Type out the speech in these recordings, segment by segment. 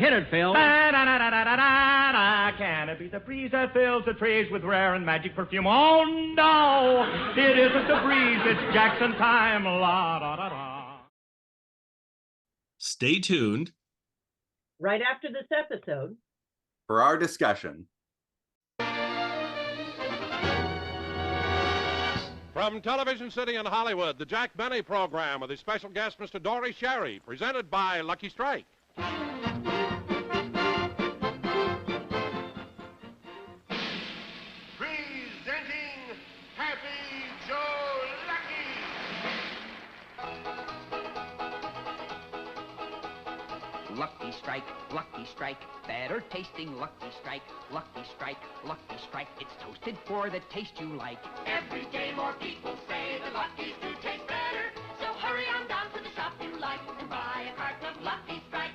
Hit it, Phil. Da-da-da-da-da-da-da. Can it be the breeze that fills the trees with rare and magic perfume? Oh, no, it isn't the breeze, it's Jackson time. La-da-da-da. Stay tuned. Right after this episode. For our discussion. From Television City in Hollywood, the Jack Benny program with his special guest, Mr. Dory Schary, presented by Lucky Strike. Presenting Happy Joe Lucky Strike, Lucky Strike, better tasting Lucky Strike, Lucky Strike, Lucky Strike. It's toasted for the taste you like. Every day more people say the Luckies do taste better. So hurry on down to the shop you like and buy a carton of Lucky Strike.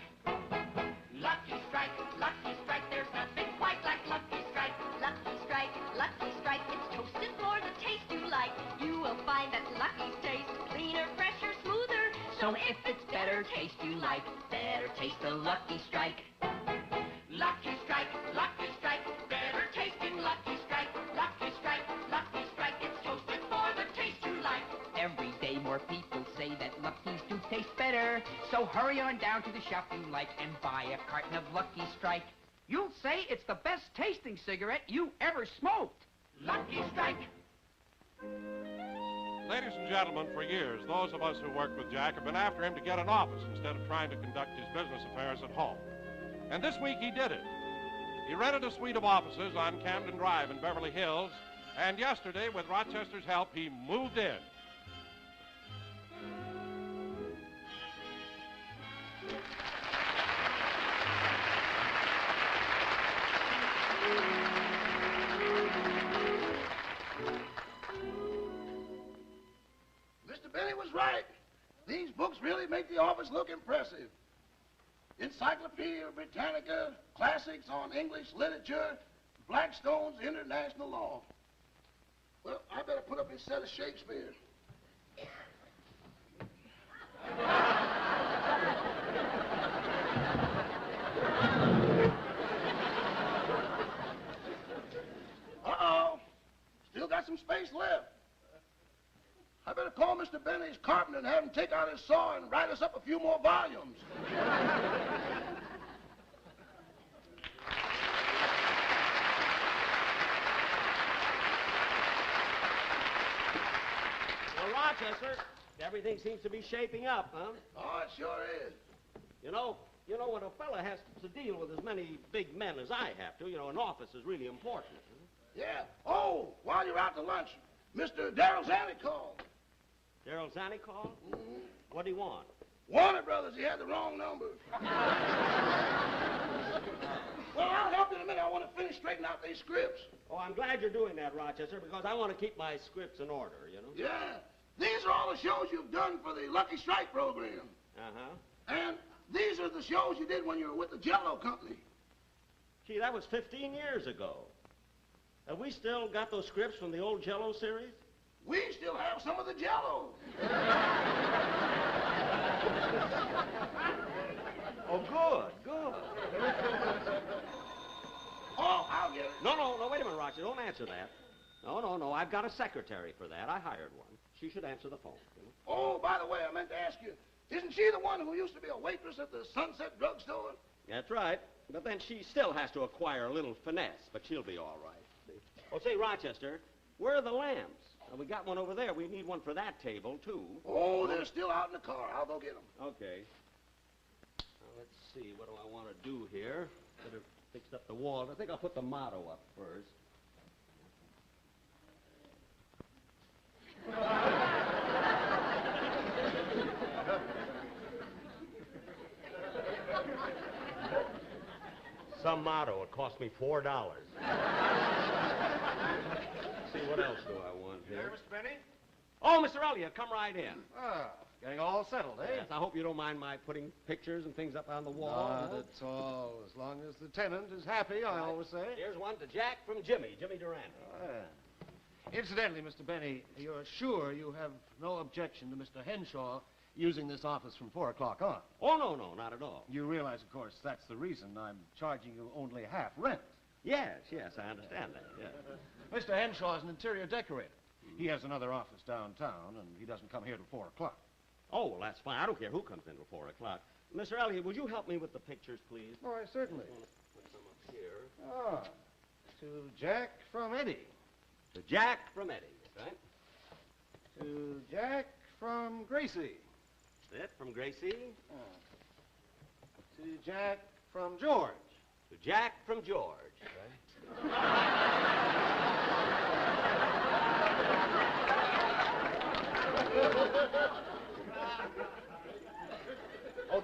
Lucky Strike, Lucky Strike, there's nothing quite like Lucky Strike. Lucky Strike, Lucky Strike, it's toasted for the taste you like. You will find that Lucky's taste cleaner, fresher, smoother. So if it's better taste you like, better taste the Lucky Strike. Lucky Strike, Lucky Strike, better tasting Lucky Strike. Lucky Strike, Lucky Strike, it's toasted for the taste you like. Every day more people say that Lucky's do taste better. So hurry on down to the shop you like and buy a carton of Lucky Strike. You'll say it's the best tasting cigarette you ever smoked. Lucky Strike. Ladies and gentlemen, for years, those of us who worked with Jack have been after him to get an office instead of trying to conduct his business affairs at home. And this week he did it. He rented a suite of offices on Camden Drive in Beverly Hills, and yesterday, with Rochester's help, he moved in. Mr. Benny was right. These books really make the office look impressive. Encyclopedia Britannica, classics on English literature, Blackstone's International Law. Well, I better put up his set of Shakespeare. Uh-oh. Still got some space left. I better call Mr. Benny's carpenter and have him take out his saw and write us up a few more volumes. Well, Rochester, everything seems to be shaping up, huh? Oh, it sure is. You know, when a fella has to deal with as many big men as I have to, an office is really important. Yeah. Oh, while you're out to lunch, Mr. Darrell Zanny called. Darrell Zanny called? Mm-hmm. What'd he want? Warner Brothers, he had the wrong number. Well, I'll help you in a minute. I want to finish straightening out these scripts. Oh, I'm glad you're doing that, Rochester, because I want to keep my scripts in order, Yeah. These are all the shows you've done for the Lucky Strike program. Uh-huh. And these are the shows you did when you were with the Jell-O company. Gee, that was 15 years ago. Have we still got those scripts from the old Jell-O series? We still have some of the Jell-O. Oh, good. Oh, I'll get it. No, wait a minute, Rochester. Don't answer that. No, I've got a secretary for that. I hired one. She should answer the phone. Oh, by the way, I meant to ask you, isn't she the one who used to be a waitress at the Sunset Drugstore? That's right. But then she still has to acquire a little finesse, but she'll be all right. Oh, say, Rochester, where are the lamps? We got one over there. We need one for that table, too. Oh, they're still out in the car. I'll go get them. Okay. Now, let's see. What do I want to do here? Better fix up the walls. I think I'll put the motto up first. Some motto. It cost me $4. See, what else do I want here? Mr. Benny? Oh, Mr. Elliott, come right in. Ah, getting all settled, eh? Yes, I hope you don't mind my putting pictures and things up on the wall. Not at all. As long as the tenant is happy, I always say. Here's one to Jack from Jimmy Durant. Incidentally, Mr. Benny, you're sure you have no objection to Mr. Henshaw using this office from 4 o'clock on. Oh, no, not at all. You realize, of course, that's the reason I'm charging you only half rent. Yes, I understand that, yes. Mr. Henshaw is an interior decorator. He has another office downtown, and he doesn't come here till 4 o'clock. Oh, well, that's fine. I don't care who comes in till 4 o'clock. Mr. Elliott, would you help me with the pictures, please? Why, certainly. Put some up here. Ah, to Jack from Eddie. To Jack from Eddie, right? To Jack from Gracie. That's it, from Gracie. To Jack from George. To Jack from George, right? Oh,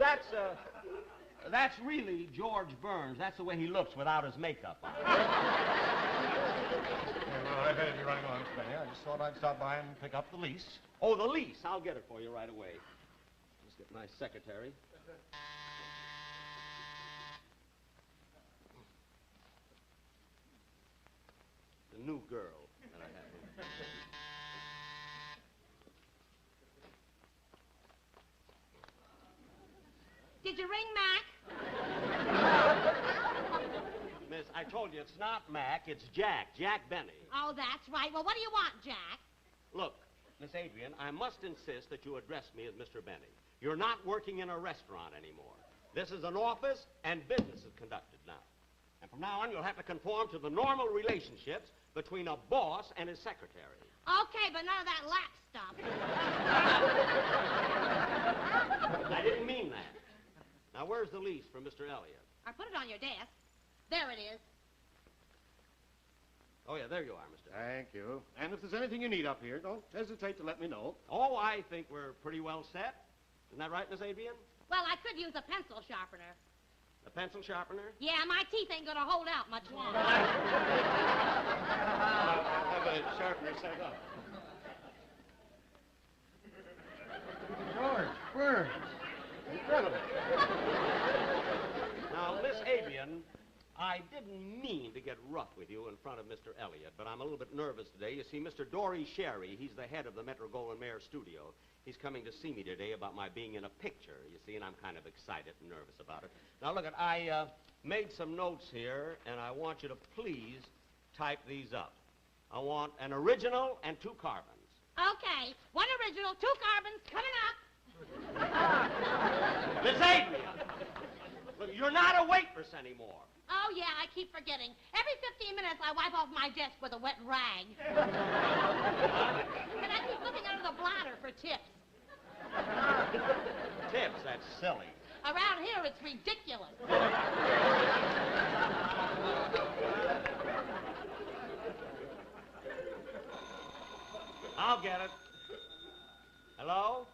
that's really George Burns. That's the way he looks without his makeup on. Well, I better be running along, Mr. Benny. I just thought I'd stop by and pick up the lease. Oh, the lease. I'll get it for you right away. Just get my secretary. The new girl that I have. Did you ring Mac? Miss, I told you it's not Mac, it's Jack Benny. Oh, that's right. Well, what do you want, Jack? Look, Miss Adrian, I must insist that you address me as Mr. Benny. You're not working in a restaurant anymore. This is an office, and business is conducted now. And from now on, you'll have to conform to the normal relationships between a boss and his secretary. Okay, but none of that lap stuff. I didn't mean that. Now, where's the lease for Mr. Elliott? I put it on your desk. There it is. Oh, yeah, there you are, Mr. Thank you. And if there's anything you need up here, don't hesitate to let me know. Oh, I think we're pretty well set. Isn't that right, Miss Adrian? Well, I could use a pencil sharpener. A pencil sharpener? Yeah, my teeth ain't gonna hold out much longer. I'll have a sharpener set up. George Burns. Incredible. Now, Miss Adrian, I didn't mean to get rough with you in front of Mr. Elliott, but I'm a little bit nervous today. You see, Mr. Dory Schary, he's the head of the Metro-Goldwyn-Mayer studio. He's coming to see me today about my being in a picture, you see, and I'm kind of excited and nervous about it. Now, look, I made some notes here, and I want you to please type these up. I want an original and 2 carbons. Okay, 1 original, 2 carbons, coming up. Miss Adrian! Look, you're not a waitress anymore. Oh, yeah, I keep forgetting. Every 15 minutes, I wipe off my desk with a wet rag. And I keep looking under the bladder for tips. Tips, that's silly. Around here, it's ridiculous. I'll get it. Hello?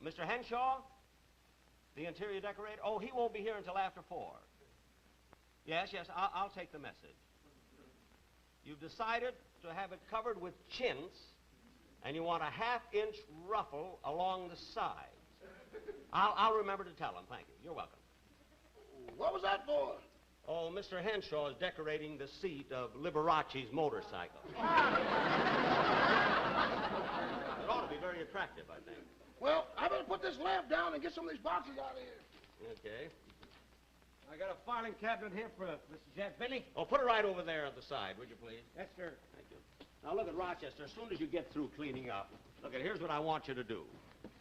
Mr. Henshaw? The interior decorator? Oh, he won't be here until after 4. Yes, I'll take the message. You've decided to have it covered with chintz, and you want a ½ inch ruffle along the sides. I'll remember to tell him. Thank you. You're welcome. What was that for? Oh, Mr. Henshaw is decorating the seat of Liberace's motorcycle. It ought to be very attractive, I think. Well, I better put this lamp down and get some of these boxes out of here. Okay. I got a filing cabinet here for Mr. Jack Benny. Oh, put it right over there at the side, would you please? Yes, sir. Thank you. Now, look at Rochester. As soon as you get through cleaning up, look at here's what I want you to do.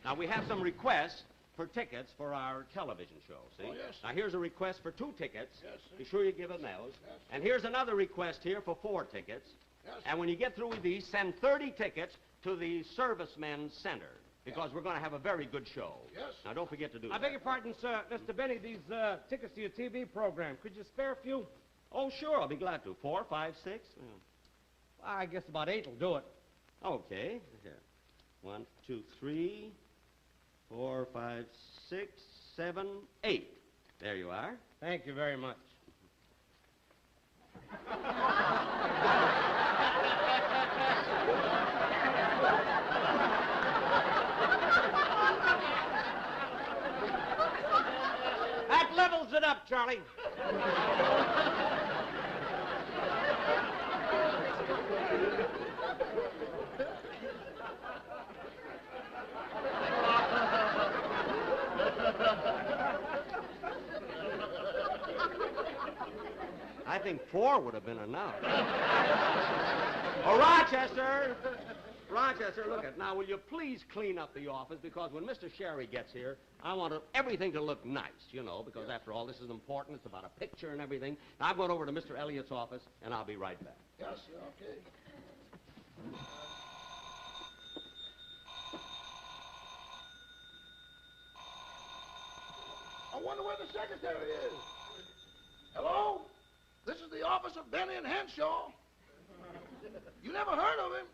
Now, we have some requests for tickets for our television show, see? Oh, yes. Now, here's a request for 2 tickets. Yes, sir. Be sure you give them those. Yes. And here's another request here for 4 tickets. Yes. And when you get through with these, send 30 tickets to the Servicemen's Center, because we're going to have a very good show. Yes. Now, don't forget to do I that. beg your pardon, sir. Mr. Benny, these tickets to your TV program, could you spare a few? Oh, sure, I'll be glad to. 4, 5, 6? Yeah. I guess about 8 will do it. Okay. Here. 1, 2, 3, 4, 5, 6, 7, 8. There you are. Thank you very much. That levels it up, Charlie. I think 4 would have been enough. Oh, Rochester! Rochester, look at now. Will you please clean up the office? Because when Mr. Schary gets here, I want everything to look nice, you know, because after all, this is important. It's about a picture and everything. Now, I'm going over to Mr. Elliott's office, and I'll be right back. Yes, sir, okay. I wonder where the secretary is. Hello? This is the office of Benny and Henshaw. You never heard of him?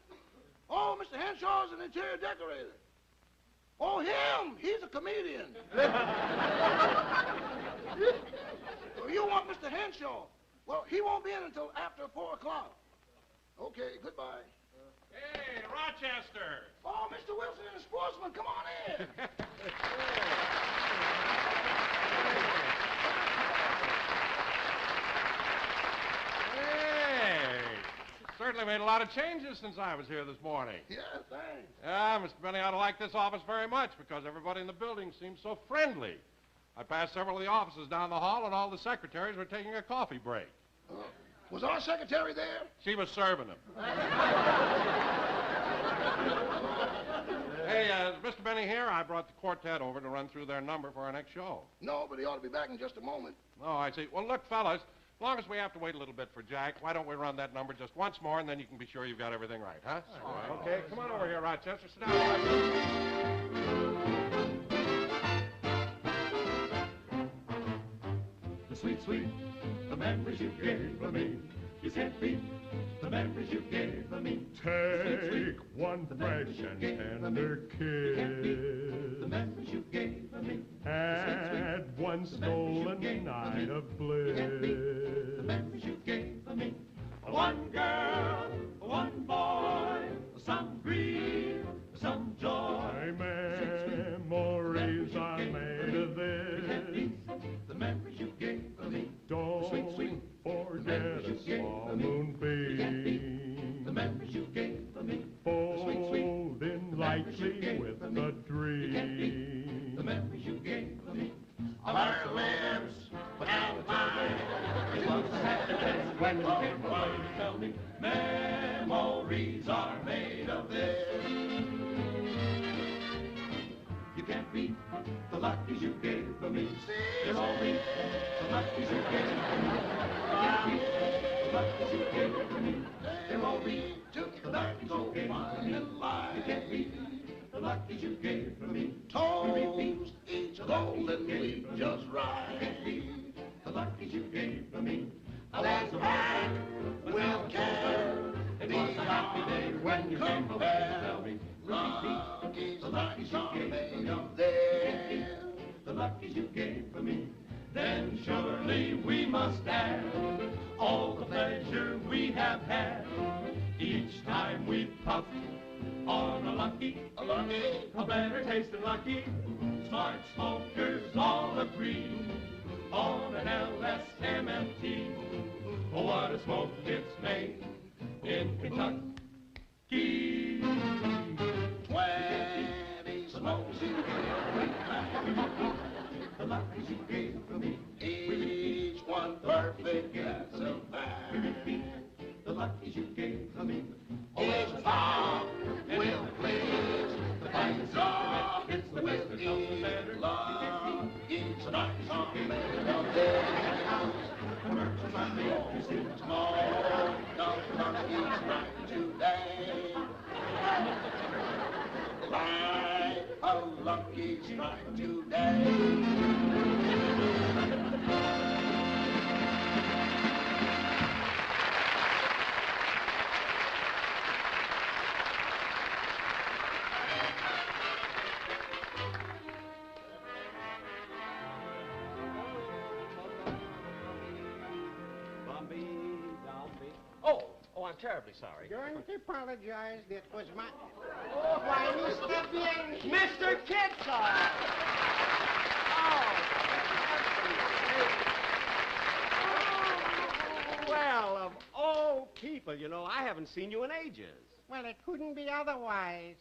Oh, Mr. Henshaw is an interior decorator. Oh, him! He's a comedian. You want Mr. Henshaw? Well, he won't be in until after 4 o'clock. Okay, goodbye. Hey, Rochester! Oh, Mr. Wilson and the sportsman, come on in. Hey! Certainly made a lot of changes since I was here this morning. Yeah, thanks. Mr. Benny ought to like this office very much because everybody in the building seems so friendly. I passed several of the offices down the hall, and all the secretaries were taking a coffee break. Was our secretary there? She was serving them. Hey, is Mr. Benny here? I brought the quartet over to run through their number for our next show. No, but he ought to be back in just a moment. Oh, I see. Well, look, fellas, as long as we have to wait a little bit for Jack, why don't we run that number just once more, and then you can be sure you've got everything right, huh? All right. Okay, come on over here, Rochester. Sit down. The sweet, sweet, the memories you gave me. You can't beat the memories you gave me. Take one fresh and tender kiss. The memories you gave me. Add one stolen night of bliss. The memories you gave me. One girl, one boy, some grief, some joy. Memories are made of this. The memories you gave me. Don't forget a small moonbeam. The memories you gave me. Fold in lightly with a dream. The memories you gave me. On our lips, without time. It was a happy day when you came away to tell me. Memories are made of this. You can't beat the luckies you gave for me. They're all me, the luckies you gave for me. You can't beat the luckies you gave for me. They're all me, the luckies you gave for me. You can't beat the luckies you gave for me. Toes, each golden leaf just right. You can't beat the luckies you gave for me. Then back will care. It was a happy day when you came away to tell me. Luckies, the luckies are made of this. The luckies you gave for me. Then surely we must add all the pleasure we have had. Each time we puffed on a lucky, a better tasting lucky. Smart smokers all agree on an LSMFT. Oh, what a smoke it's made in Kentucky. 20 smokes you The luckies you gave for me. each one perfect as a man. The luckies you gave for me. Each bomb will please the fans of It's the best that comes the better. love. Each night are made of this. The merchants I made you see. Small, the luckies right today. Like a lucky strike today. Oh, I'm terribly sorry. Don't apologize. That was my... Oh, why, Mr. Benny. Mr. Kitzel! Oh, well, of all people, you know, I haven't seen you in ages. Well, it couldn't be otherwise.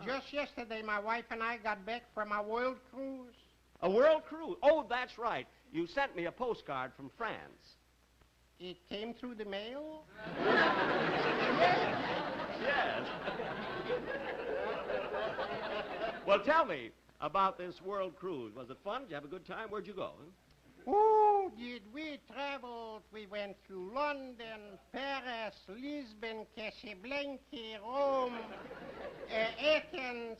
Just yesterday, my wife and I got back from our world cruise. A world cruise? Oh, that's right. You sent me a postcard from France. It came through the mail? Yes. Well, tell me about this world cruise. Was it fun? Did you have a good time? Where'd you go? Oh, did we travel? We went through London, Paris, Lisbon, Casablanca, Rome, Athens,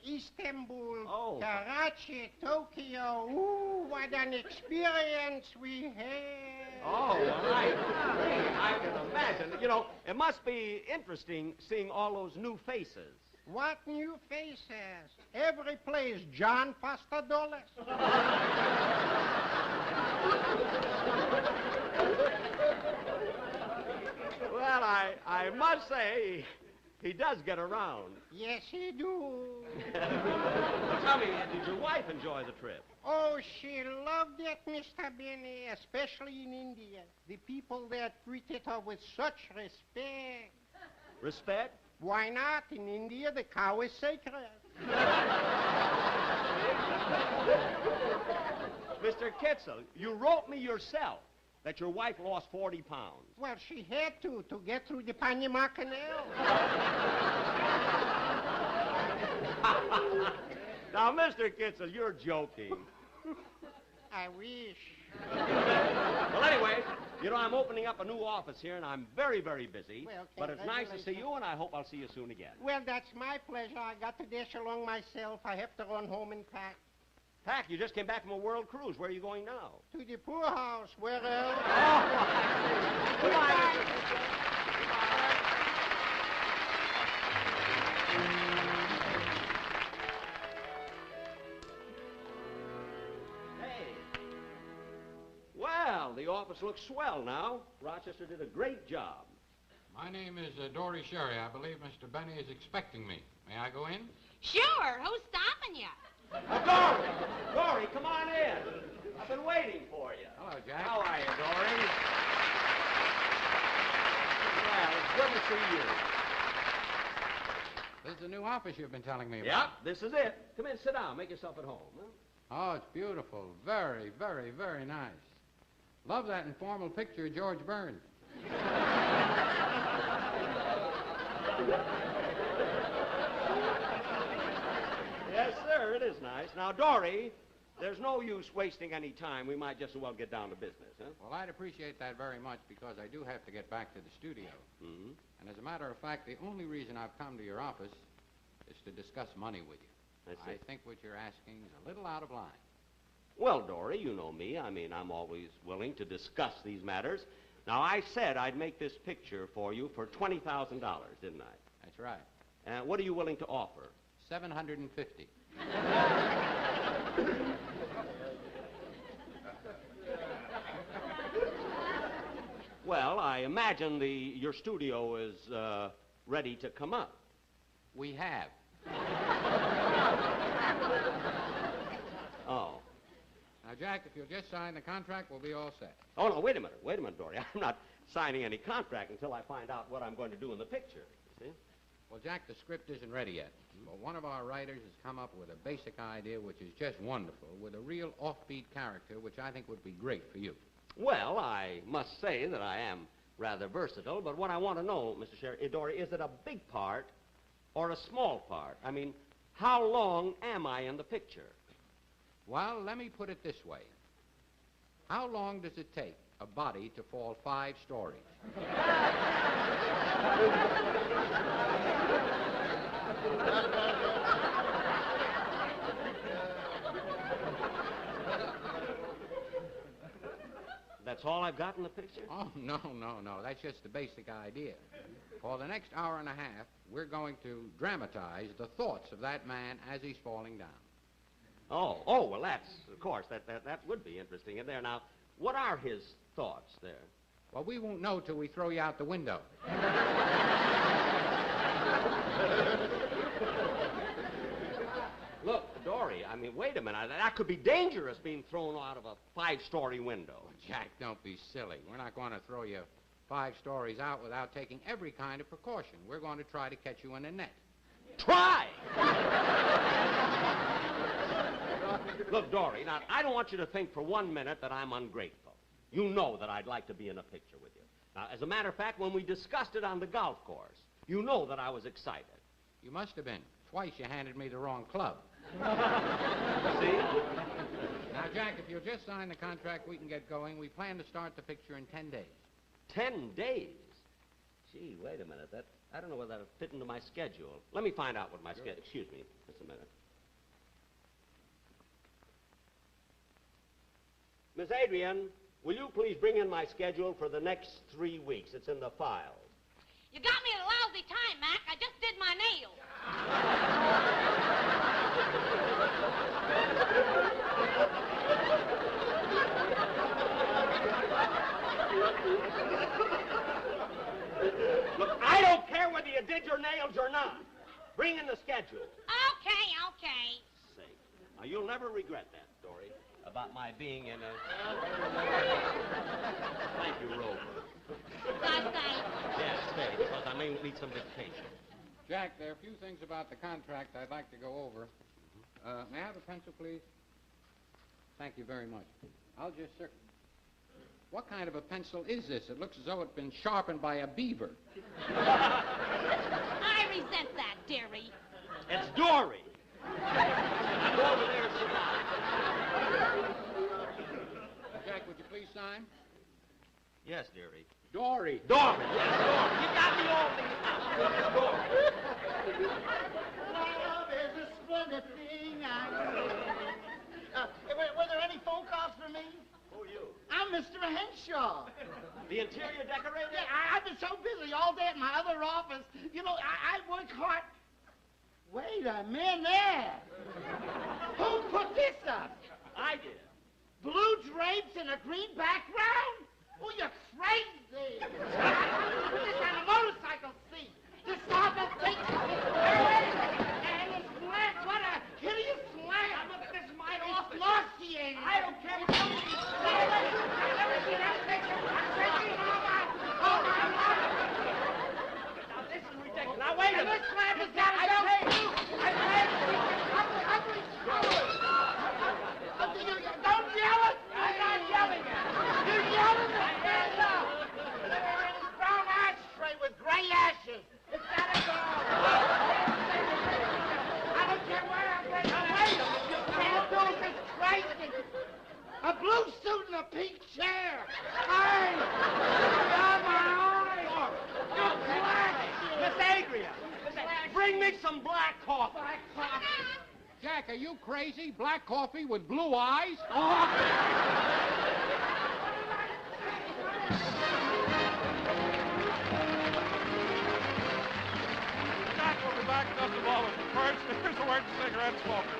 Istanbul, Karachi, Tokyo. Ooh, what an experience we had. Oh, well, I can imagine. You know, it must be interesting seeing all those new faces. What new faces? Every place, John Pastadolis. Well, I must say, he does get around. Yes, he do. Tell me, did your wife enjoy the trip? Oh, she loved it, Mr. Benny, especially in India. The people there treated her with such respect. Respect? Why not? In India, the cow is sacred. Mr. Kitzel, you wrote me yourself that your wife lost 40 pounds. Well, she had to get through the Panama Canal. Now, Mr. Kitzel, you're joking. I wish. Well, anyway, you know, I'm opening up a new office here, and I'm very, very busy. Well, but it's nice to see you, and I hope I'll see you soon again. Well, that's my pleasure. I got to dash along myself. I have to run home and pack. Pack, you just came back from a world cruise. Where are you going now? To the poorhouse. Where else? Oh, goodbye. Hey. Well, the office looks swell now. Rochester did a great job. My name is Dory Schary. I believe Mr. Benny is expecting me. May I go in? Sure. Who's stopping you? Dory! Dory, come on in. I've been waiting for you. Hello, Jack. How are you, Dory? Well, it's good to see you. This is the new office you've been telling me about. Yep, this is it. Come in, sit down. Make yourself at home. Huh? Oh, it's beautiful. Very, very, very nice. Love that informal picture of George Burns. Yes, sir, it is nice. Now, Dory, there's no use wasting any time. We might just as well get down to business, huh? Well, I'd appreciate that very much because I do have to get back to the studio. Mm-hmm. And as a matter of fact, the only reason I've come to your office is to discuss money with you. I think what you're asking is a little out of line. Well, Dory, you know me. I mean, I'm always willing to discuss these matters. Now, I said I'd make this picture for you for $20,000, didn't I? That's right. What are you willing to offer? $750. Well, I imagine your studio is ready to come up. We have. Oh. Now, Jack, if you'll just sign the contract, we'll be all set. Oh, no, wait a minute, Dory. I'm not signing any contract until I find out what I'm going to do in the picture, see? Well, Jack, the script isn't ready yet. But one of our writers has come up with a basic idea which is just wonderful, with a real offbeat character, which I think would be great for you. Well, I must say that I am rather versatile, but what I want to know, Mr. Schary, Dory, is it a big part or a small part? I mean, how long am I in the picture? Well, let me put it this way. How long does it take a body to fall 5 stories? That's all I've got in the picture? Oh, no. That's just the basic idea. For the next hour and a half, we're going to dramatize the thoughts of that man as he's falling down. Oh, well, that's, of course, that would be interesting in there. Now, what are his thoughts there? Well, we won't know till we throw you out the window. Look, Dory, I mean, wait a minute. That could be dangerous, being thrown out of a 5-story window. Oh, Jack, don't be silly. We're not going to throw you 5 stories out without taking every kind of precaution. We're going to try to catch you in a net. Try! Look, Dory, now, I don't want you to think for 1 minute that I'm ungrateful. You know that I'd like to be in a picture with you. Now, as a matter of fact, when we discussed it on the golf course, you know that I was excited. You must have been. Twice you handed me the wrong club. See? Now, Jack, if you'll just sign the contract, we can get going. We plan to start the picture in 10 days. 10 days? Gee, wait a minute. I don't know whether that'll fit into my schedule. Let me find out what my schedule... Excuse me, just a minute. Miss Adrian, will you please bring in my schedule for the next 3 weeks? It's in the files. You got me at a lousy time, Mac. I just did my nails. Look, I don't care whether you did your nails or not. Bring in the schedule. Okay. Sake. Now, you'll never regret that, Dory, about my being in a... Thank you, Rover. Yes, stay, because I may need some dictation. Jack, there are a few things about the contract I'd like to go over. May I have a pencil, please? Thank you very much. I'll just... What kind of a pencil is this? It looks as though it's been sharpened by a beaver. I resent that, dearie. It's Dory. Go over there and sit down. Jack, would you please sign? Yes, dearie. Dory. Dory. Yes, Dory. You got me all things out. Dory. Love is a splendid thing. Were there any phone calls for me? Who are you? I'm Mr. Henshaw. The interior decorator? Yeah, I've been so busy all day at my other office. You know, I work hard. Wait a minute. Who put this up? I did. Blue drapes and a green background? Oh, you're crazy. I put this on a motorcycle seat. This awful thing. And it's black. What a hideous slam. This is my office. It's nauseating. I don't care. Now, this is ridiculous. Now, wait a minute. This slam has got to go. Don't yell it. I'm not yelling at it. You're yelling at it. Stand up. There's this brown ashtray with gray ashes. It's got to go. I don't care where I'm going to wait. You can't do this crazy. A blue suit and a pink chair. Hey! Oh, my eyes. You're black. Miss Adrian, bring me some black coffee. Black coffee. Jack, are you crazy? Black coffee with blue eyes? Oh. Jack will be back in just a moment. First, here's the word cigarette smoker.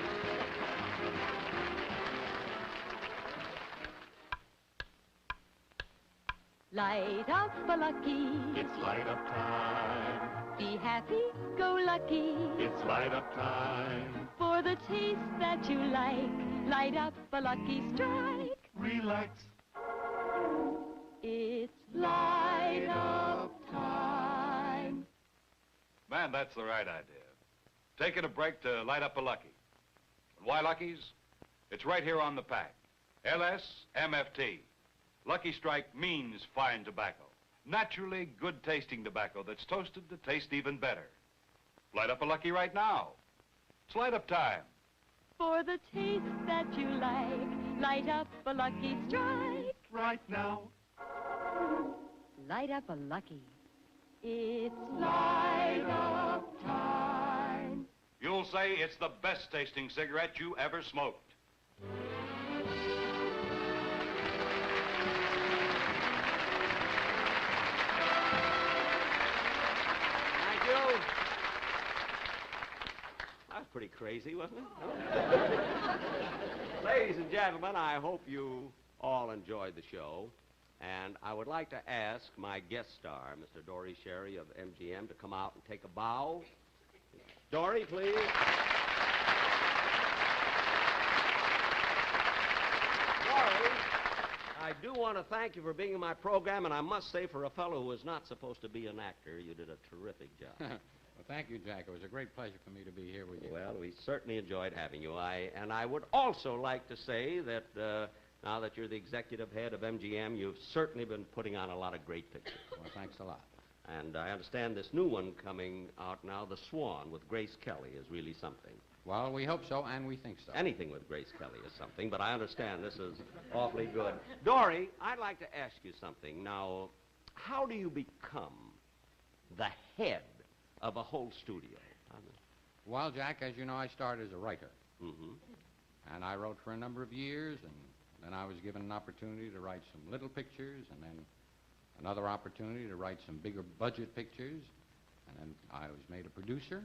Light up a lucky. It's light up time. Be happy, go lucky. It's light up time. For the taste that you like, light up a lucky strike. Relax. It's light up time. Man, that's the right idea. Taking a break to light up a Lucky. And why Lucky's? It's right here on the pack. LSMFT. Lucky Strike means fine tobacco. Naturally good-tasting tobacco that's toasted to taste even better. Light up a Lucky right now. It's light up time. For the taste that you like, light up a lucky strike. Right now. Light up a lucky. It's light up time. You'll say it's the best-tasting cigarette you ever smoked. Thank you. That was pretty crazy, wasn't it? Ladies and gentlemen, I hope you all enjoyed the show. And I would like to ask my guest star, Mr. Dory Schary of MGM, to come out and take a bow. Dory, please. Dory, I do want to thank you for being in my program, and I must say, for a fellow who is not supposed to be an actor, you did a terrific job. Well, thank you, Jack. It was a great pleasure for me to be here with you. Well, we certainly enjoyed having you. And I would also like to say that Now that you're the executive head of MGM, you've certainly been putting on a lot of great pictures. Well, thanks a lot. And I understand this new one coming out now, The Swan, with Grace Kelly, is really something. Well, we hope so, and we think so. Anything with Grace Kelly is something, but I understand this is awfully good. Dory, I'd like to ask you something. Now, how do you become the head of a whole studio? Well, Jack, as you know, I started as a writer. Mm-hmm. And I wrote for a number of years, and then I was given an opportunity to write some little pictures, and then another opportunity to write some bigger budget pictures, and then I was made a producer,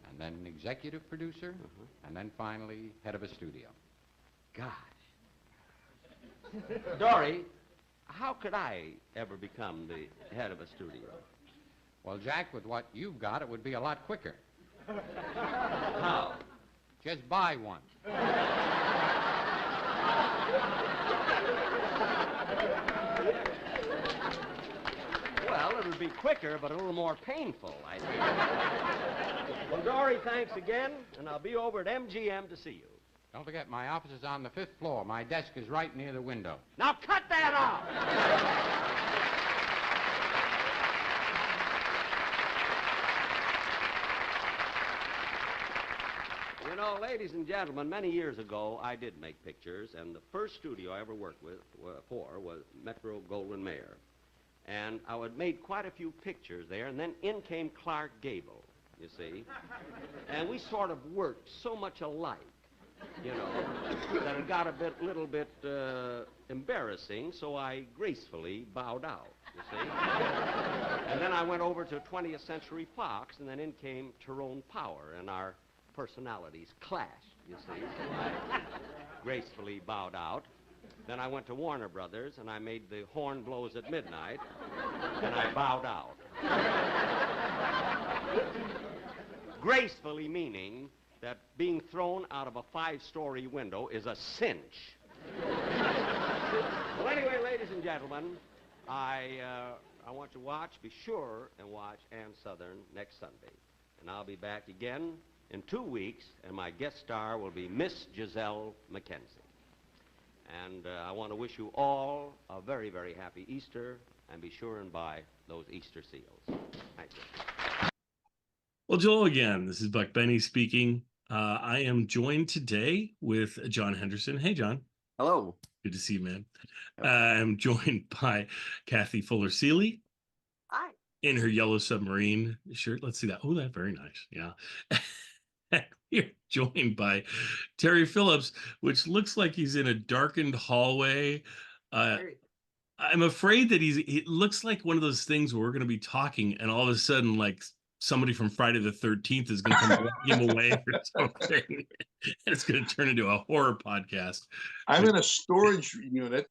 and then an executive producer, and then finally head of a studio. Gosh. Dory, how could I ever become the head of a studio? Well, Jack, with what you've got, it would be a lot quicker. How? Just buy one. Well, it'll be quicker, but a little more painful, I think. Well, Dory, thanks again, and I'll be over at MGM to see you. Don't forget, my office is on the 5th floor. My desk is right near the window. Now cut that off! You know, ladies and gentlemen, many years ago, I did make pictures, and the first studio I ever worked for was Metro-Goldwyn-Mayer. And I had made quite a few pictures there, and then in came Clark Gable, you see. And we sort of worked so much alike, you know, that it got a little bit embarrassing, so I gracefully bowed out, you see. And then I went over to 20th Century Fox, and then in came Tyrone Power, and our personalities clashed, you see. So I gracefully bowed out. Then I went to Warner Brothers, and I made The Horn Blows at Midnight, and I bowed out. Gracefully meaning that being thrown out of a 5-story window is a cinch. Well, anyway, ladies and gentlemen, I want you to watch, be sure and watch Ann Southern next Sunday. And I'll be back again in 2 weeks, and my guest star will be Miss Giselle Mackenzie. And I want to wish you all a very, very happy Easter, and be sure and buy those Easter seals. Thank you. Well, Joel, again, this is Buck Benny speaking. I am joined today with John Henderson. Hey, John. Hello. Good to see you, man. I'm joined by Kathy Fuller-Seeley. Hi. In her yellow submarine shirt. Let's see that. Oh, that's very nice. Yeah. We're joined by Terry Phillips, which looks like he's in a darkened hallway. I'm afraid that it looks like one of those things where we're going to be talking and all of a sudden, like, somebody from Friday the 13th is going to come blow him away or something. And it's going to turn into a horror podcast. I'm in a storage unit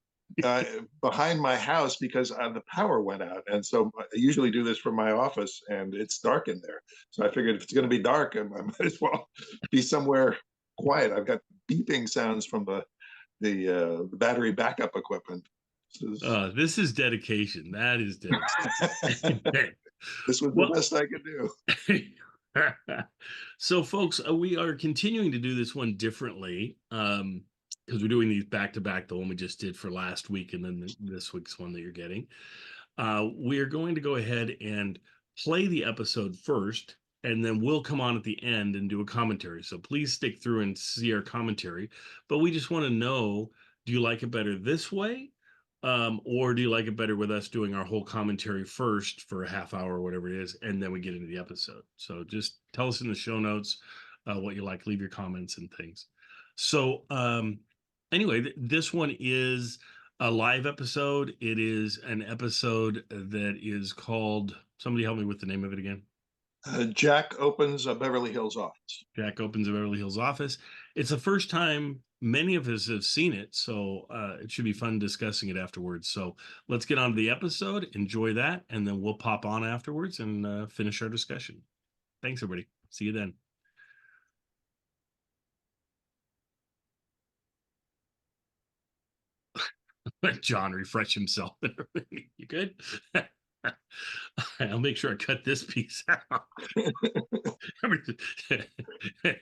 behind my house because the power went out. And so I usually do this from my office, and it's dark in there. So I figured if it's going to be dark, I might as well be somewhere quiet. I've got beeping sounds from the battery backup equipment. This is dedication. That is dedication. This was the best I could do. So, folks, we are continuing to do this one differently because we're doing these back-to-back, the one we just did for last week and then this week's one that you're getting. We are going to go ahead and play the episode first, and then we'll come on at the end and do a commentary. So please stick through and see our commentary. But we just want to know, do you like it better this way? Or do you like it better with us doing our whole commentary first for a half hour or whatever it is, and then we get into the episode? So just tell us in the show notes what you like. Leave your comments and things. So anyway, this one is a live episode. It is an episode that is called, somebody help me with the name of it again. Jack opens a Beverly Hills office. Jack opens a Beverly Hills office. It's the first time many of us have seen it, so it should be fun discussing it afterwards. So let's get on to the episode, enjoy that, and then we'll pop on afterwards and finish our discussion. Thanks, everybody. See you then. Let John refresh himself. You good? I'll make sure I cut this piece out.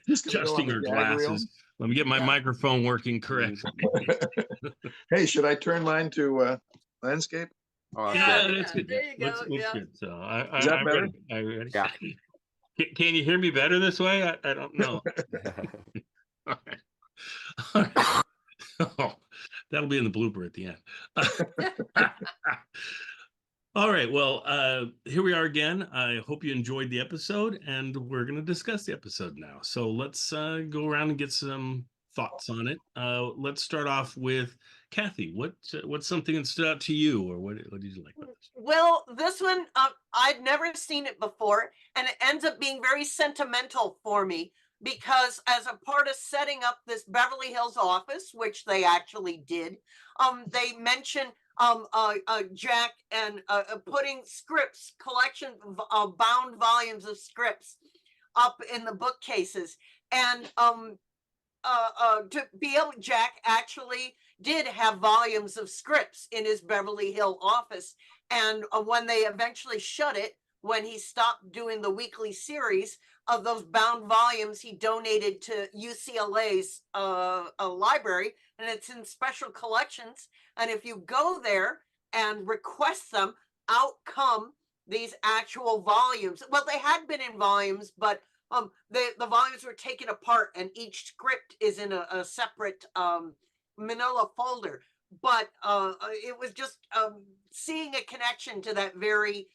Adjusting our glasses. Let me get my microphone working correctly. Hey, should I turn mine to landscape? Yeah, that's good. There you go. Looks good. So Is that I'm better? ready. Are you ready? Yeah. Can you hear me better this way? I don't know. All right. All right. Oh, that'll be in the blooper at the end. All right. Well, here we are again. I hope you enjoyed the episode, and we're going to discuss the episode now. So let's go around and get some thoughts on it. Let's start off with Kathy. What's something that stood out to you, or what did you like about this? Well, this one, I'd never seen it before, and it ends up being very sentimental for me because as a part of setting up this Beverly Hills office, which they actually did, they mentioned Jack and putting scripts, collection of bound volumes of scripts up in the bookcases. And to be able, Jack actually did have volumes of scripts in his Beverly Hill office. And when they eventually shut it, when he stopped doing the weekly series of those bound volumes, he donated to UCLA's library, and it's in special collections. And if you go there and request them, out come these actual volumes. Well, they had been in volumes, but the volumes were taken apart, and each script is in a separate manila folder. But it was just seeing a connection to that very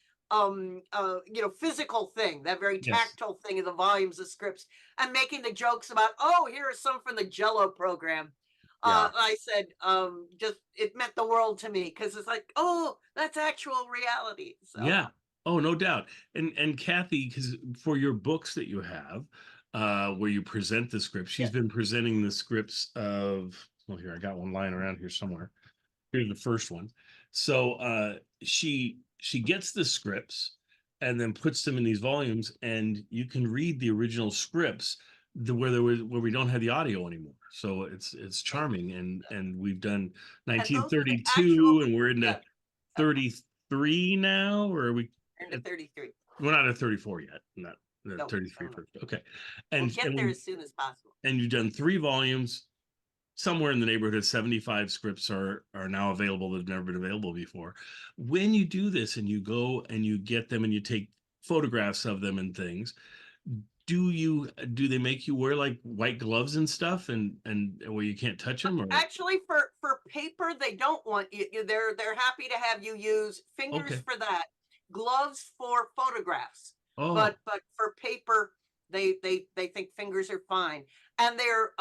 physical thing, that very tactile thing of the volumes of scripts, and making the jokes about, oh, here are some from the Jello program. I said, just it meant the world to me, because it's like, oh, that's actual reality. So. Yeah. Oh, no doubt. And Kathy, because for your books that you have, where you present the scripts, she's been presenting the scripts of, well, here, I got one lying around here somewhere. Here's the first one. So she gets the scripts and then puts them in these volumes, and you can read the original scripts where we don't have the audio anymore. So it's charming, and we've done 1932, and we're into 33 now, or are we? Into 33. We're not at 34 yet. Not No, 33. no. Okay. We'll get there as soon as possible. And you've done 3 volumes. Somewhere in the neighborhood of 75 scripts are now available that have never been available before. When you do this and you go and you get them and you take photographs of them and things, do they make you wear like white gloves and stuff and where you can't touch them? Or actually for paper they don't want you, they're happy to have you use fingers for that, gloves for photographs. But for paper they think fingers are fine. And they're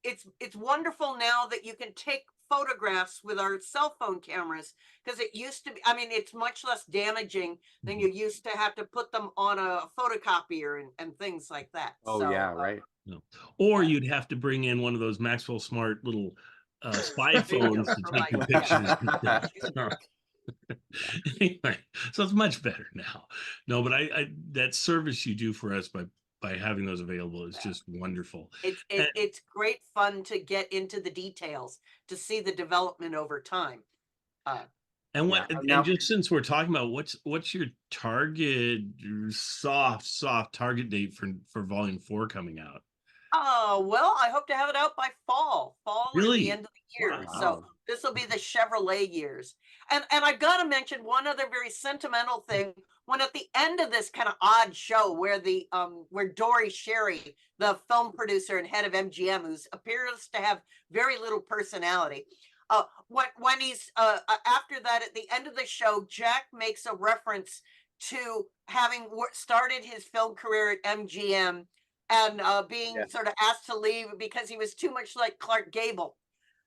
it's wonderful now that you can take photographs with our cell phone cameras, because it used to be, I mean, it's much less damaging than you used to have to put them on a photocopier and things like that. Oh, so, yeah, right. Or you'd have to bring in one of those Maxwell Smart little spy phones to take the pictures. Anyway, so it's much better now. No, but I that service you do for us by having those available is just wonderful. It's great fun to get into the details, to see the development over time. And just since we're talking about what's your target soft target date for volume 4 coming out? Oh, well, I hope to have it out by fall really? Or the end of the year. Wow. So this will be the Chevrolet years. And I've got to mention one other very sentimental thing. When at the end of this kind of odd show where where Dory Schary, the film producer and head of MGM, who appears to have very little personality, when he's after that at the end of the show, Jack makes a reference to having started his film career at MGM and being sort of asked to leave because he was too much like Clark Gable.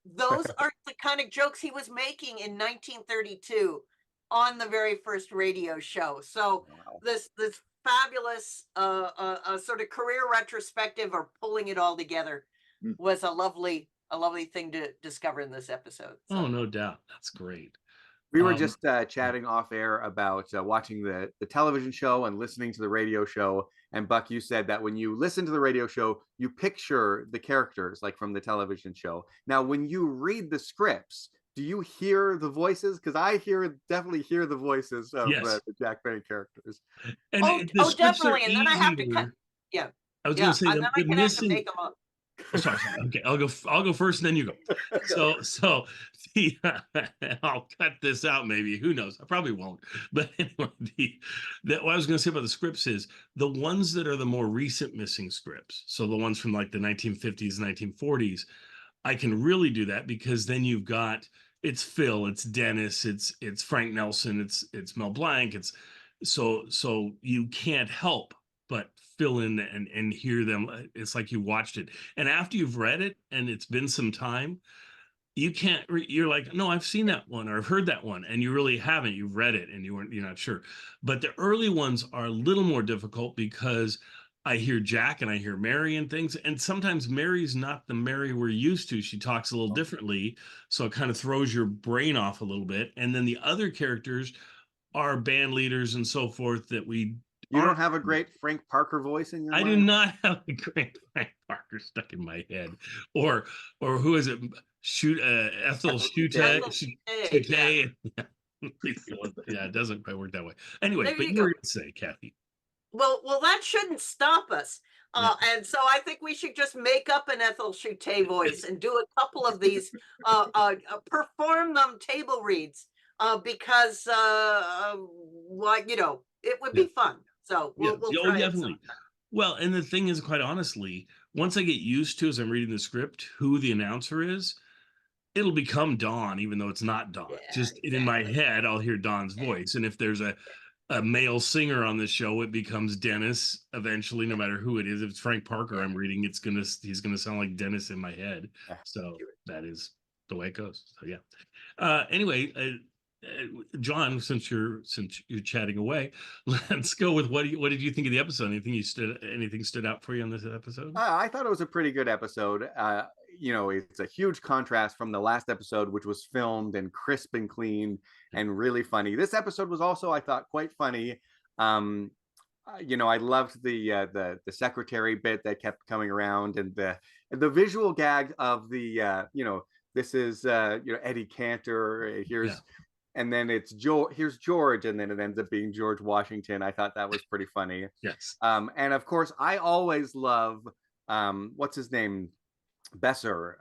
Those are the kind of jokes he was making in 1932 on the very first radio show. So this fabulous sort of career retrospective, or pulling it all together, was a lovely thing to discover in this episode. So. Oh, no doubt. That's great. We were just chatting off air about watching the television show and listening to the radio show. And Buck, you said that when you listen to the radio show, you picture the characters like from the television show. Now, when you read the scripts, do you hear the voices? Because I definitely hear the voices of the Jack Benny characters. And definitely. And then I have to cut. Yeah. I was going to say, and then I have to make them up. Oh, sorry. Okay, I'll go first, and then you go. So the I'll cut this out. Maybe, who knows? I probably won't. But anyway, what I was going to say about the scripts is the ones that are the more recent missing scripts. So the ones from like the 1950s, 1940s, I can really do that because then you've got it's Phil, it's Dennis, it's Frank Nelson, it's Mel Blanc, it's so you can't help but fill in and hear them. It's like you watched it, and after you've read it and it's been some time, you can't. You're like, no, I've seen that one or I've heard that one, and you really haven't. You've read it and you're not sure. But the early ones are a little more difficult because I hear Jack and I hear Mary and things, and sometimes Mary's not the Mary we're used to. She talks a little differently, so it kind of throws your brain off a little bit. And then the other characters are band leaders and so forth that we. You don't have a great Frank Parker voice in your mind? I do not have a great Frank Parker stuck in my head. Or who is it? Ethel Schute. Yeah, it doesn't quite work that way. Anyway, There but you you were go. going to say, Kathy. Well, that shouldn't stop us. And so I think we should just make up an Ethel Schute voice and do a couple of these, perform them table reads, because, it would be fun. So we'll try it sometime. Well, and the thing is, quite honestly, once I get used to, as I'm reading the script, who the announcer is, it'll become Dawn, even though it's not Dawn. In my head, I'll hear Dawn's voice. And if there's a male singer on the show, it becomes Dennis eventually, no matter who it is. If it's Frank Parker I'm reading, he's gonna sound like Dennis in my head. So that is the way it goes. So yeah. Anyway, John, since you're chatting away, let's go with what did you think of the episode? Anything stood out for you on this episode? I thought it was a pretty good episode. It's a huge contrast from the last episode, which was filmed and crisp and clean and really funny. This episode was also, I thought, quite funny. I loved the secretary bit that kept coming around, and the visual gag of this is Eddie Cantor. And then here's George, and then it ends up being George Washington. I thought that was pretty funny. Yes. And of course, I always love what's his name? Besser.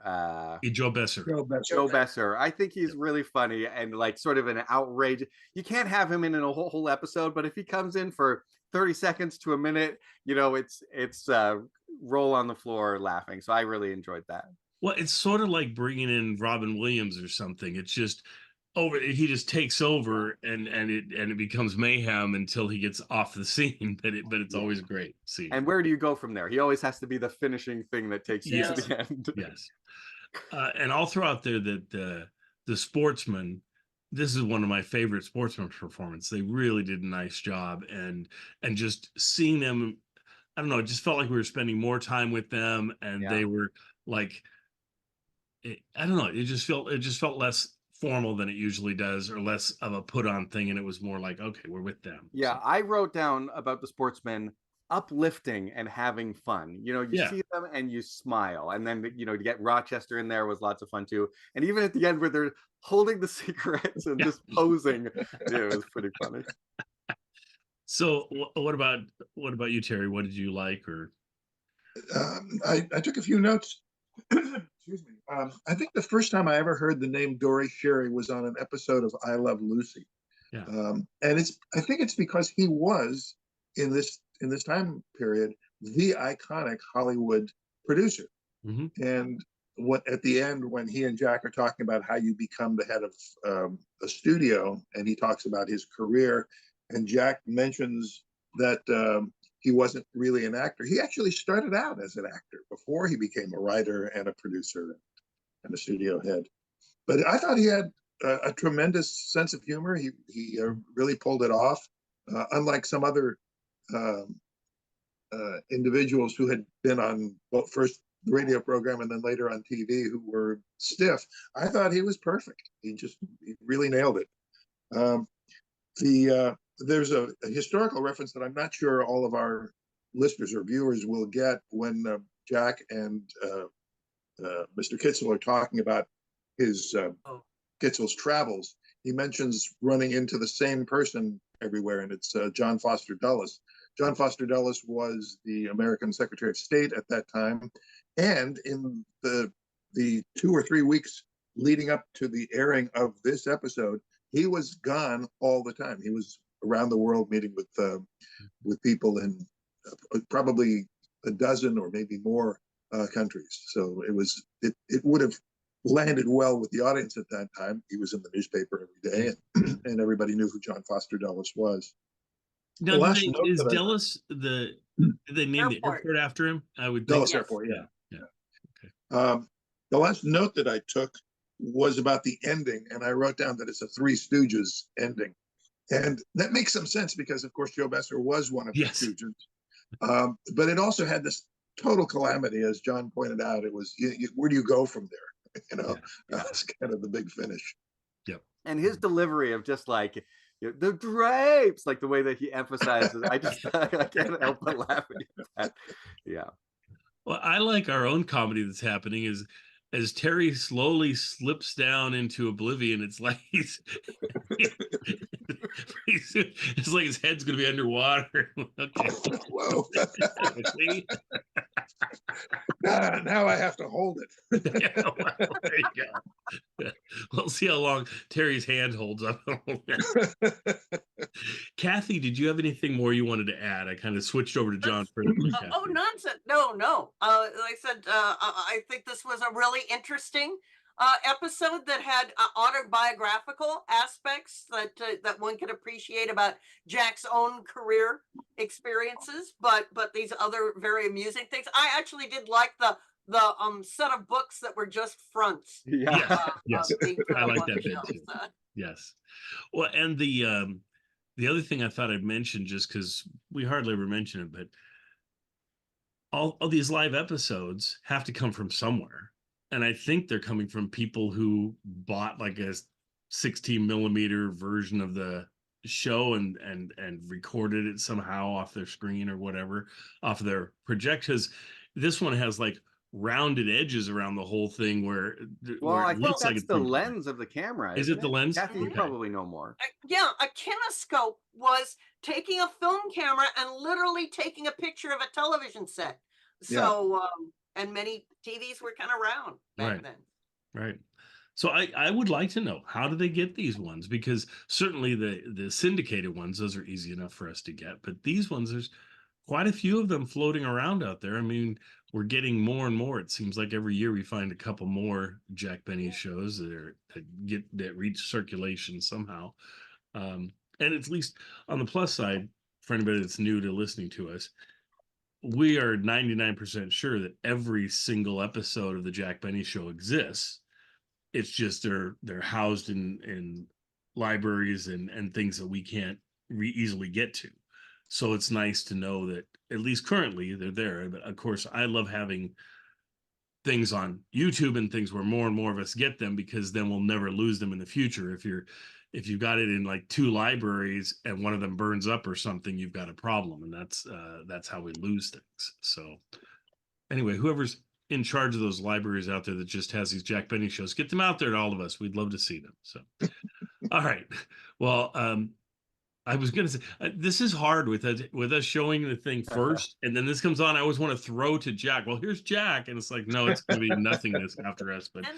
Joe Besser. Joe Besser. I think he's really funny and like sort of an outrage. You can't have him in a whole episode, but if he comes in for 30 seconds to a minute, it's roll on the floor laughing. So I really enjoyed that. Well, it's sort of like bringing in Robin Williams or something. It's just he just takes over and it becomes mayhem until he gets off the scene, but it's always great. See, and where do you go from there? He always has to be the finishing thing that takes you to the end. Yes. And I'll throw out there that the sportsman, this is one of my favorite sportsman performances. They really did a nice job, and just seeing them, I don't know, it just felt like we were spending more time with them, and they were like, I don't know, it just felt less formal than it usually does, or less of a put on thing, and it was more like, okay, we're with them. I wrote down about the sportsmen uplifting and having fun. You see them and you smile, and then to get Rochester in there was lots of fun too, and even at the end where they're holding the cigarettes and just posing, it was pretty funny. So what about you, Terry? What did you like? Or I took a few notes. Excuse me. I think the first time I ever heard the name Dory Schary was on an episode of I Love Lucy. Yeah. And I think it's because he was in this time period the iconic Hollywood producer. Mm-hmm. And at the end, when he and Jack are talking about how you become the head of a studio, and he talks about his career, and Jack mentions that he wasn't really an actor. He actually started out as an actor before he became a writer and a producer and a studio head. But I thought he had a tremendous sense of humor. He really pulled it off, unlike some other individuals who had been on first the radio program and then later on TV who were stiff. I thought he was perfect. He really nailed it. There's a historical reference that I'm not sure all of our listeners or viewers will get when Jack and Mr. Kitzel are talking about his Kitzel's travels. He mentions running into the same person everywhere, and it's John Foster Dulles. John Foster Dulles was the American Secretary of State at that time, And in the 2 or 3 weeks leading up to the airing of this episode, he was gone all the time. He was around the world meeting with people in probably a dozen or maybe more countries. So it would have landed well with the audience at that time. He was in the newspaper every day, and everybody knew who John Foster Dulles was. Now, is Dulles did they name the airport after him? I would think. Dulles Airport, yeah. Okay. The last note that I took was about the ending, and I wrote down that it's a Three Stooges ending. And that makes some sense because, of course, Joe Besser was one of the Stooges. But it also had this total calamity, as John pointed out. It was, where do you go from there? That's kind of the big finish. Yep. And his delivery of just like, the drapes, like the way that he emphasizes, I can't help but laughing at that. Yeah. Well, I like our own comedy that's happening is as Terry slowly slips down into oblivion. It's like it's like his head's going to be underwater. Okay. Whoa. Now I have to hold it. Yeah, well, there you go. We'll see how long Terry's hand holds up. Kathy, did you have anything more you wanted to add? I kind of switched over to John for nonsense. No. Like I said, I think this was a really interesting episode that had autobiographical aspects that one could appreciate about Jack's own career experiences, but these other very amusing things. I actually did like the set of books that were just fronts. Yes, I like that bit too. Yes. Well, and the other thing I thought I'd mention, just because we hardly ever mention it, but all these live episodes have to come from somewhere. And I think they're coming from people who bought like a 16 millimeter version of the show and recorded it somehow off their screen or whatever, off their projectors. This one has like rounded edges around the whole thing where I it think looks that's like it's the lens of the camera. Is it the lens? Kathy, you probably know more. Yeah, a kinescope was taking a film camera and literally taking a picture of a television set. So, and many TVs were kind of round back then. Right. So I would like to know, how do they get these ones? Because certainly the syndicated ones, those are easy enough for us to get. But these ones, there's quite a few of them floating around out there. I mean, we're getting more and more. It seems like every year we find a couple more Jack Benny shows that reach circulation somehow. And at least on the plus side, for anybody that's new to listening to us, we are 99% sure that every single episode of the Jack Benny Show exists. It's just they're housed in libraries and things that we can't easily get to. So it's nice to know that at least currently they're there. But of course, I love having things on YouTube and things where more and more of us get them, because then we'll never lose them in the future. If you've got it in like 2 libraries and one of them burns up or something, you've got a problem, and that's how we lose things. So anyway, whoever's in charge of those libraries out there that just has these Jack Benny shows, get them out there to all of us. We'd love to see them. So, all right. Well, I was going to say, this is hard with us showing the thing first, and then this comes on. I always want to throw to Jack. Well, here's Jack, and it's like, no, it's going to be nothingness after us. But it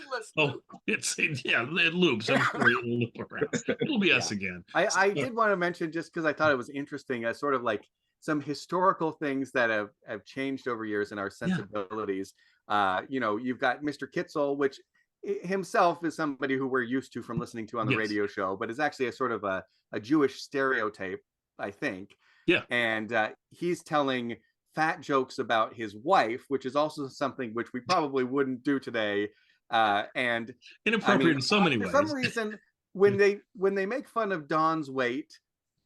loops. I'm sure it'll loop around. It'll be us again. I did want to mention, just because I thought it was interesting, as sort of like some historical things that have changed over years in our sensibilities. You've got Mr. Kitzel, which himself is somebody who we're used to from listening to on the radio show, but is actually a sort of a Jewish stereotype, I think. Yeah. And he's telling fat jokes about his wife, which is also something which we probably wouldn't do today. And inappropriate in so many ways. For some reason, when they make fun of Don's weight,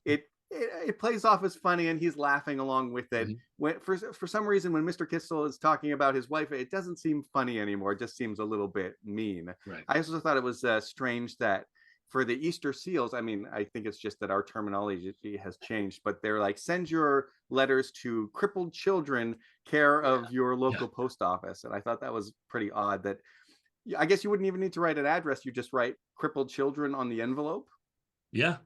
it plays off as funny, and he's laughing along with it. When for some reason, when Mr. Kitzel is talking about his wife, it doesn't seem funny anymore. It just seems a little bit mean. Right. I also thought it was strange that for the Easter seals, I mean, I think it's just that our terminology has changed, but they're like, send your letters to crippled children, care of your local post office. And I thought that was pretty odd. That I guess you wouldn't even need to write an address. You just write crippled children on the envelope. Yeah.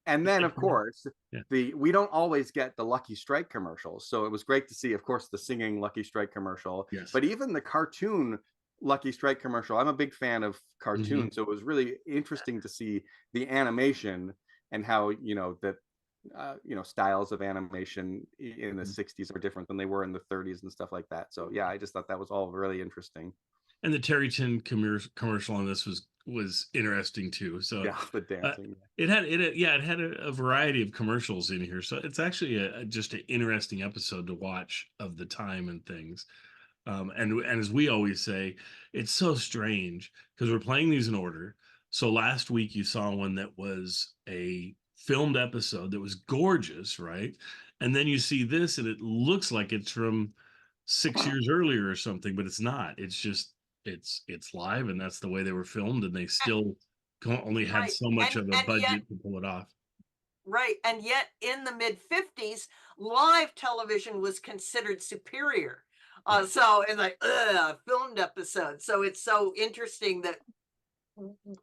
And then, of course, Yeah. we don't always get the Lucky Strike commercials. So it was great to see, of course, the singing Lucky Strike commercial. Yes. But even the cartoon Lucky Strike commercial, I'm a big fan of cartoons. So it was really interesting to see the animation and how, that, styles of animation in the 60s are different than they were in the 30s and stuff like that. So yeah, I just thought that was all really interesting. And the Terry Tin commercial on this was interesting too. So yeah, the dancing. It had a variety of commercials in here. So it's actually just an interesting episode to watch of the time and things. And as we always say, it's so strange because we're playing these in order. So last week you saw one that was a filmed episode that was gorgeous, right? And then you see this and it looks like it's from 6 years earlier or something, but it's not. It's just it's live, and that's the way they were filmed, and they still only had so much of a budget to pull it off. Right, and yet in the mid-50s, live television was considered superior. So it's like, filmed episode. So it's so interesting that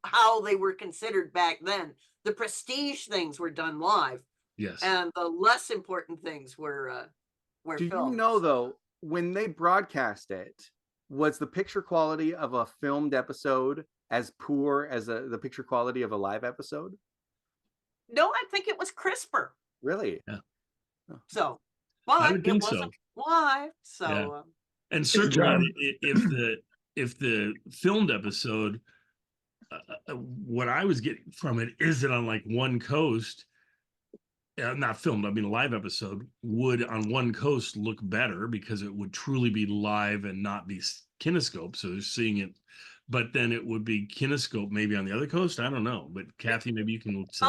how they were considered back then. The prestige things were done live. Yes. And the less important things were Do filmed. you know, though, when they broadcast it, was the picture quality of a filmed episode as poor as the picture quality of a live episode? No, I think it was crisper. Really? Yeah. So, I but would think it wasn't so. live. So, Yeah. And certainly, if the filmed episode, what I was getting from it is that on like one coast, not filmed, I mean a live episode, would on one coast look better because it would truly be live and not be kinescope. So they're seeing it, but then it would be kinescope maybe on the other coast. I don't know, but Kathy, maybe you can say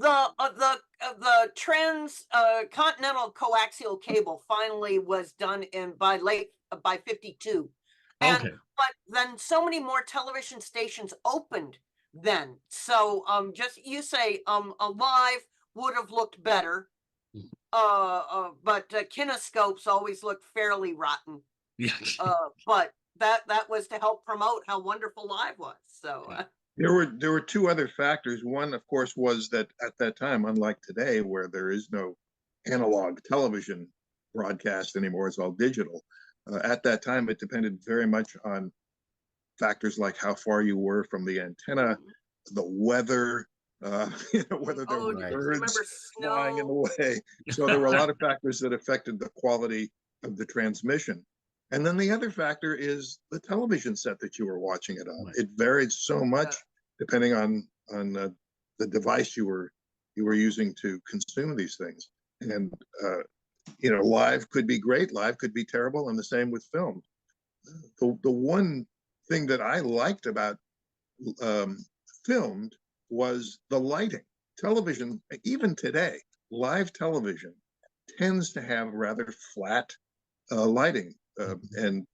the transcontinental coaxial cable finally was done by 52. And but then so many more television stations opened then. So just you say a live would have looked better. But kinescopes always look fairly rotten. Yeah. But that was to help promote how wonderful live was. So there were two other factors. One, of course, was that at that time, unlike today, where there is no analog television broadcast anymore, it's all digital. At that time, it depended very much on factors like how far you were from the antenna, the weather, whether there were birds flying in the way. So there were a lot of factors that affected the quality of the transmission. And then the other factor is the television set that you were watching it on. It varied so much depending on the device you were using to consume these things. And live could be great, live could be terrible, and the same with film. The one thing that I liked about filmed was the lighting. Television, even today, live television tends to have rather flat lighting, and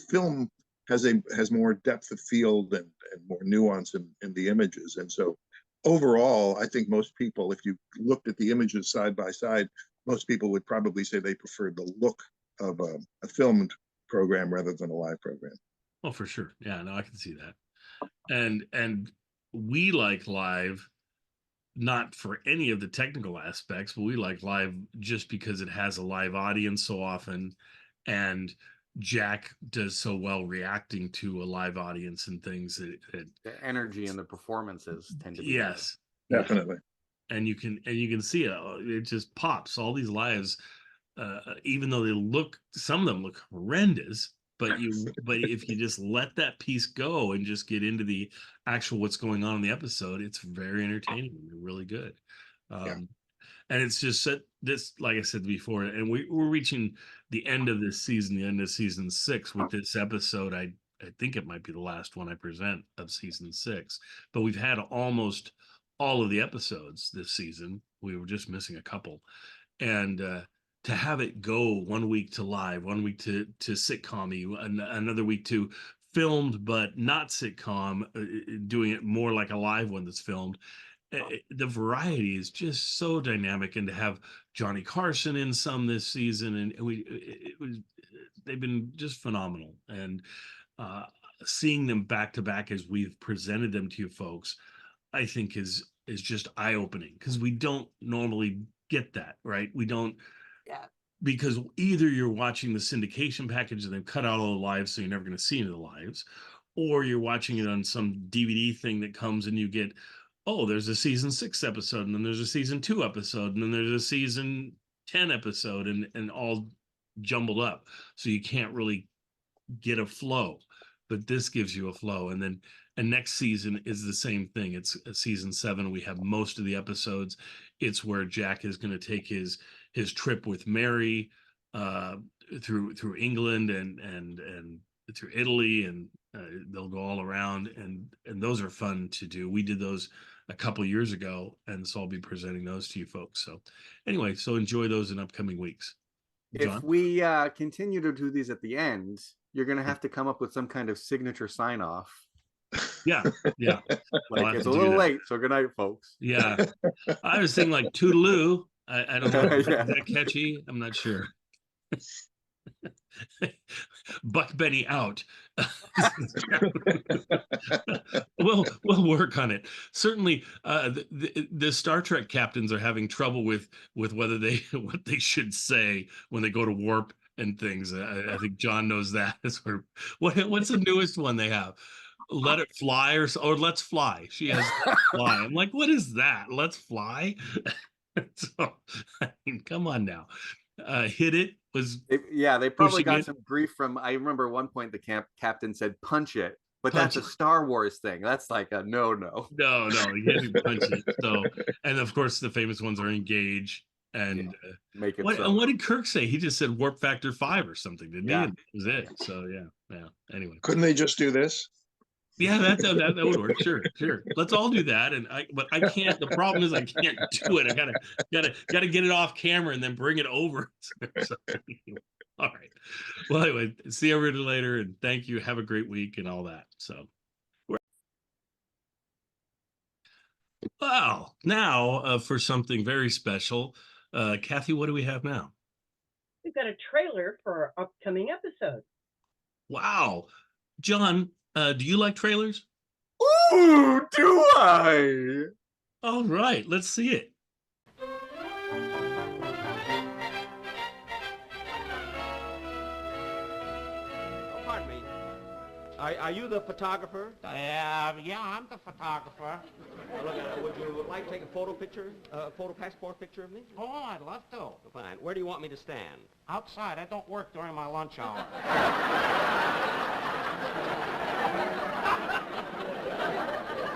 film has more depth of field and more nuance in the images. And so overall, I think most people, if you looked at the images side by side, most people would probably say they preferred the look of a filmed program rather than a live program. Oh, for sure. Yeah, no, I can see that. And we like live, not for any of the technical aspects, but we like live just because it has a live audience so often, and Jack does so well reacting to a live audience and things. The energy and the performances tend to be yes, definitely. And you can see it just pops. All these lives, even though some of them look horrendous, but if you just let that piece go and just get into the actual what's going on in the episode, it's very entertaining. They're really good. And it's just this, like I said before, and we're reaching the end of this season, the end of season 6 with this episode. I think it might be the last one I present of season 6, but we've had almost all of the episodes this season. We were just missing a couple, and to have it go 1 week to live, 1 week to sitcom-y, another week to filmed but not sitcom, doing it more like a live one that's filmed. The variety is just so dynamic, and to have Johnny Carson in some this season, and they've been just phenomenal. And seeing them back to back as we've presented them to you folks, I think is is just eye-opening because we don't normally get that, right? We don't. Yeah. Because either you're watching the syndication package and they've cut out all the lives, so you're never going to see any of the lives, or you're watching it on some DVD thing that comes and you get, oh, there's a season 6 episode, and then there's a season 2 episode, and then there's a season 10 episode, and all jumbled up. So you can't really get a flow. But this gives you a flow. And next season is the same thing. It's season 7. We have most of the episodes. It's where Jack is going to take his trip with Mary through England and through Italy, and they'll go all around, and those are fun to do. We did those a couple years ago, and so I'll be presenting those to you folks. So anyway, so enjoy those in upcoming weeks. John? If we continue to do these at the end, you're going to have to come up with some kind of signature sign off. Yeah. Like, it's a little late, so good night, folks. Yeah. I was thinking like toodaloo. I don't know. Is that catchy? I'm not sure. Buck Benny out. We'll work on it. Certainly, the Star Trek captains are having trouble with whether what they should say when they go to warp and things. I think John knows that. What's the newest one they have? Let it fly or let's fly. She has fly. I'm like, what is that? Let's fly. So, I mean, come on now. Hit it was they probably got it. some grief from. I remember one point the captain said punch it, but Punch that's a Star Wars thing. That's like a no. No, you can't punch it. So, and of course the famous ones are engage and make it. And what did Kirk say? He just said warp factor 5 or something, didn't he? That was it. So yeah. Anyway, couldn't they just do this? Yeah, that would work. Sure. Let's all do that. But I can't. The problem is I can't do it. I gotta get it off camera and then bring it over. So, all right. Well, anyway, see everybody later, and thank you. Have a great week and all that. So, well, now for something very special, Kathy, what do we have now? We've got a trailer for our upcoming episode. Wow, John. Do you like trailers? Ooh, do I? All right, let's see it. Pardon me. Are you the photographer? Yeah, I'm the photographer. Look, would you like to take a photo passport picture of me? Oh, I'd love to. Fine. Where do you want me to stand? Outside. I don't work during my lunch hour.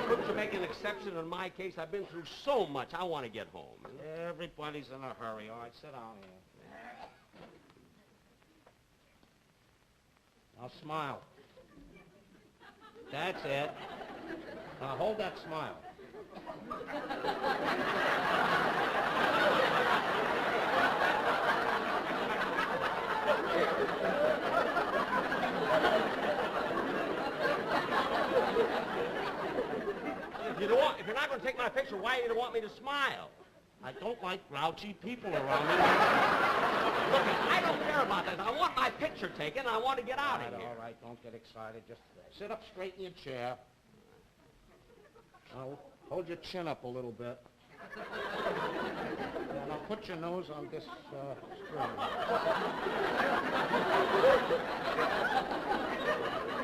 Couldn't you make an exception in my case? I've been through so much. I want to get home. Everybody's in a hurry. All right, sit down here. Now smile. That's it. Now hold that smile. If you're not going to take my picture, why do you want me to smile? I don't like grouchy people around me. Look, I don't care about this. I want my picture taken. I want to get out of here. All right, don't get excited. Just sit up straight in your chair. Now, hold your chin up a little bit. Now, put your nose on this string.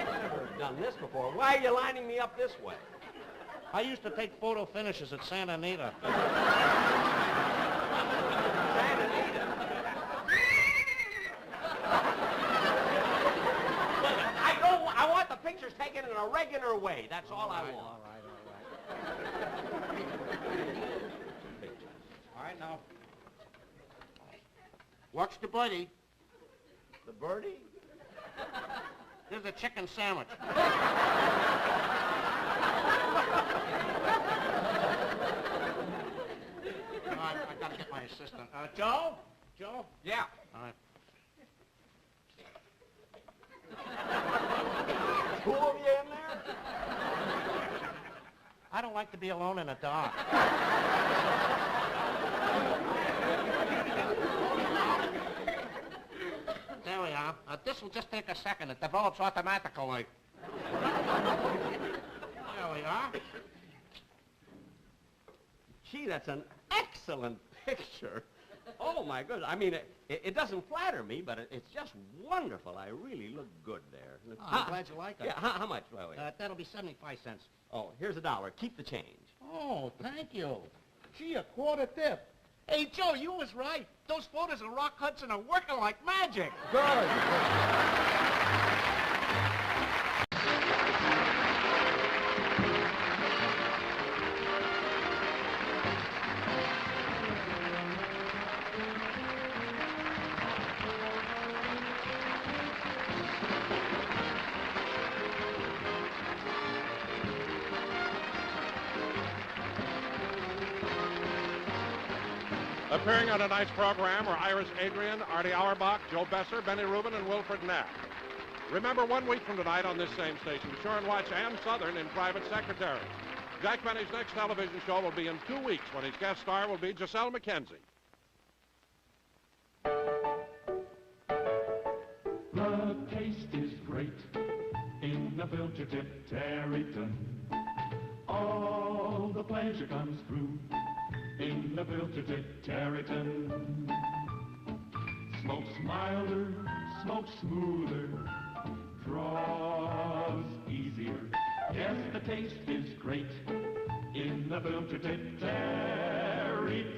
I've never done this before. Why are you lining me up this way? I used to take photo finishes at Santa Anita. Santa Anita? I want the pictures taken in a regular way. That's all I want. All right, now. Watch the birdie. The birdie? There's a chicken sandwich. I gotta get my assistant. Joe? Joe? Yeah. All right. Two of you in there? I don't like to be alone in the dark. There we are. This will just take a second. It develops automatically. There we are. gee, that's an excellent picture. Oh, my goodness. I mean, it doesn't flatter me, but it's just wonderful. I really look good there. Oh, I'm glad you like it. Yeah, how much? Well, That'll be 75 cents. oh, here's $1. Keep the change. Oh, thank you. Gee, a quarter tip. Hey, Joe, you was right. Those photos of Rock Hudson are working like magic. Good. Appearing on tonight's program were Iris Adrian, Artie Auerbach, Joe Besser, Benny Rubin, and Wilfred Knapp. Remember, 1 week from tonight on this same station, be sure and watch Ann Southern in Private Secretary. Jack Benny's next television show will be in 2 weeks when his guest star will be Giselle McKenzie. The taste is great in the filter tip Tarryton. All the pleasure comes through in the filter tip Tarryton. Smokes milder, smokes smoother, draws easier. Yes, the taste is great in the filter tip Tarryton.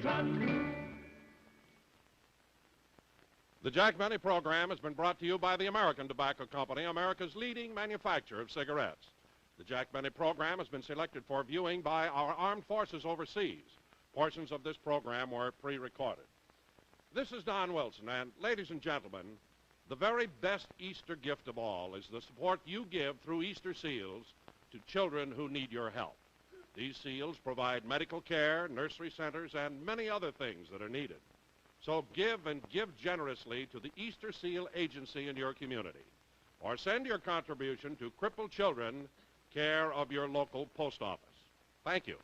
The Jack Benny program has been brought to you by the American Tobacco Company, America's leading manufacturer of cigarettes. The Jack Benny program has been selected for viewing by our armed forces overseas. Portions of this program were pre-recorded. This is Don Wilson, and ladies and gentlemen, the very best Easter gift of all is the support you give through Easter Seals to children who need your help. These seals provide medical care, nursery centers, and many other things that are needed. So give and give generously to the Easter Seal Agency in your community, or send your contribution to Crippled Children, care of your local post office. Thank you.